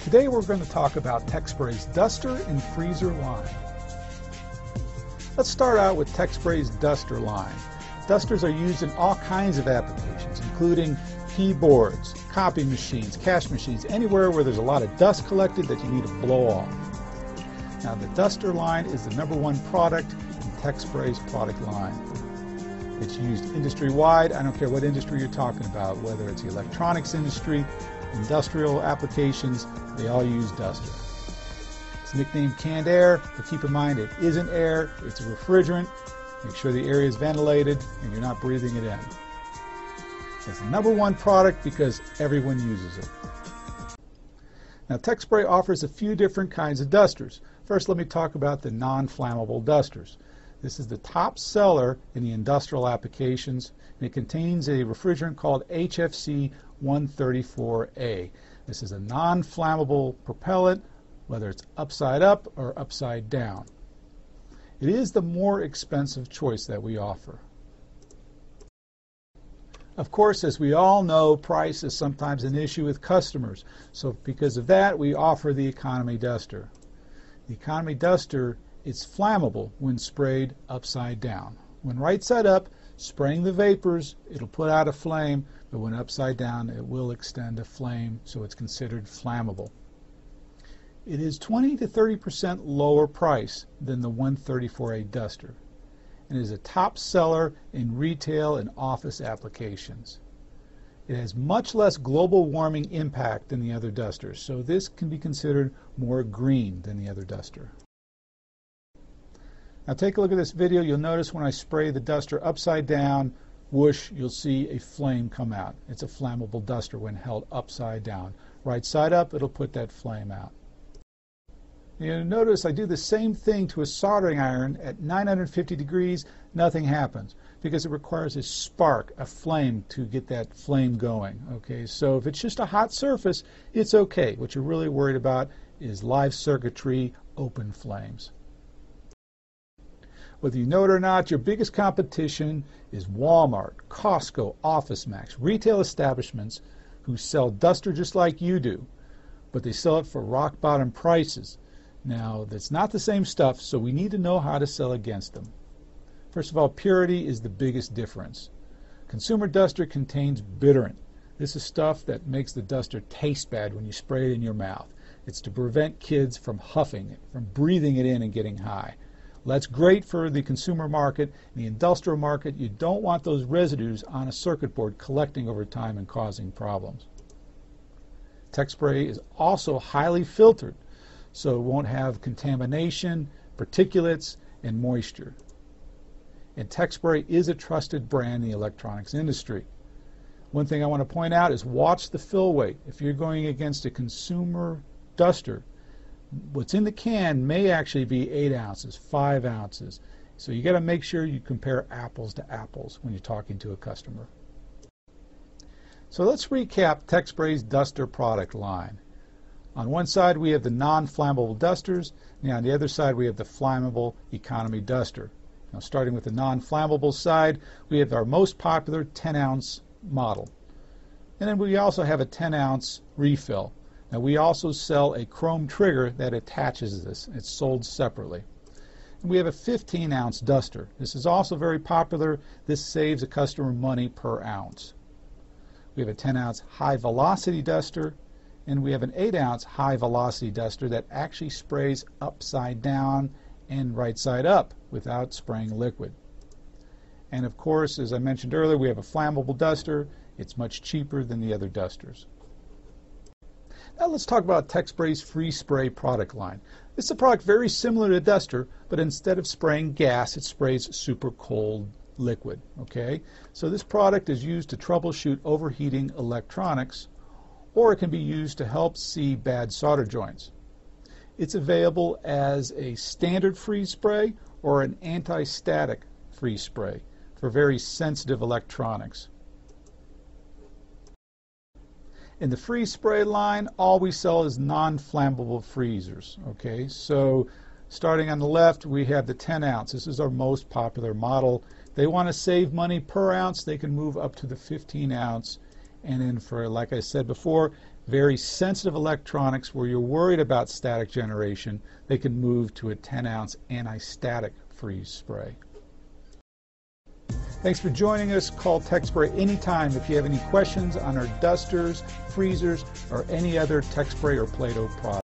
Today we're going to talk about Techspray's duster and freezer line. Let's start out with Techspray's duster line. Dusters are used in all kinds of applications, including keyboards, copy machines, cash machines, anywhere where there's a lot of dust collected that you need to blow off. Now the duster line is the #1 product in Techspray's product line. It's used industry-wide. I don't care what industry you're talking about, whether it's the electronics industry, industrial applications, they all use duster. It's nicknamed canned air, but keep in mind it isn't air, it's a refrigerant. Make sure the area is ventilated and you're not breathing it in. It's the #1 product because everyone uses it. Now Techspray offers a few different kinds of dusters. First, let me talk about the non-flammable dusters. This is the top seller in the industrial applications, and it contains a refrigerant called HFC 134A. This is a non-flammable propellant, whether it's upside up or upside down. It is the more expensive choice that we offer. Of course, as we all know, price is sometimes an issue with customers. So because of that, we offer the economy duster. The economy duster is flammable when sprayed upside down. When right side up, spraying the vapors, it'll put out a flame, but when upside down, it will extend a flame, so it's considered flammable. It is 20 to 30% lower price than the 134A duster, and is a top seller in retail and office applications. It has much less global warming impact than the other dusters, so this can be considered more green than the other duster. Now take a look at this video. You'll notice when I spray the duster upside down, whoosh, you'll see a flame come out. It's a flammable duster when held upside down. Right side up, it'll put that flame out. You'll notice I do the same thing to a soldering iron at 950 degrees, nothing happens because it requires a spark, a flame to get that flame going. Okay, so if it's just a hot surface, it's okay. What you're really worried about is live circuitry, open flames. Whether you know it or not, your biggest competition is Walmart, Costco, OfficeMax, retail establishments who sell duster just like you do, but they sell it for rock bottom prices. Now, that's not the same stuff, so we need to know how to sell against them. First of all, purity is the biggest difference. Consumer duster contains bitterant. This is stuff that makes the duster taste bad when you spray it in your mouth. It's to prevent kids from huffing it, from breathing it in and getting high. Well, that's great for the consumer market. In the industrial market, you don't want those residues on a circuit board collecting over time and causing problems. Techspray is also highly filtered, so it won't have contamination, particulates, and moisture. And Techspray is a trusted brand in the electronics industry. One thing I want to point out is watch the fill weight. If you're going against a consumer duster, what's in the can may actually be 8 ounces, 5 ounces. So you got to make sure you compare apples to apples when you're talking to a customer. So let's recap Techspray's duster product line. On one side we have the non-flammable dusters, and on the other side we have the flammable economy duster. Now starting with the non-flammable side, we have our most popular 10-ounce model. And then we also have a 10-ounce refill. Now we also sell a chrome trigger that attaches this. It's sold separately. And we have a 15-ounce duster. This is also very popular. This saves a customer money per ounce. We have a 10-ounce high-velocity duster, and we have an 8-ounce high-velocity duster that actually sprays upside down and right side up without spraying liquid. And of course, as I mentioned earlier, we have a flammable duster. It's much cheaper than the other dusters. Now let's talk about Techspray's free spray product line. It's a product very similar to duster, but instead of spraying gas, it sprays super cold liquid. Okay, so this product is used to troubleshoot overheating electronics, or it can be used to help see bad solder joints. It's available as a standard freeze spray or an anti-static freeze spray for very sensitive electronics. In the freeze spray line, all we sell is non-flammable freezers. Okay, so starting on the left, we have the 10 ounce. This is our most popular model. They want to save money per ounce, they can move up to the 15 ounce. And then for, like I said before, very sensitive electronics where you're worried about static generation, they can move to a 10-ounce anti-static freeze spray. Thanks for joining us. Call Techspray anytime if you have any questions on our dusters, freezers, or any other Techspray or Play-Doh product.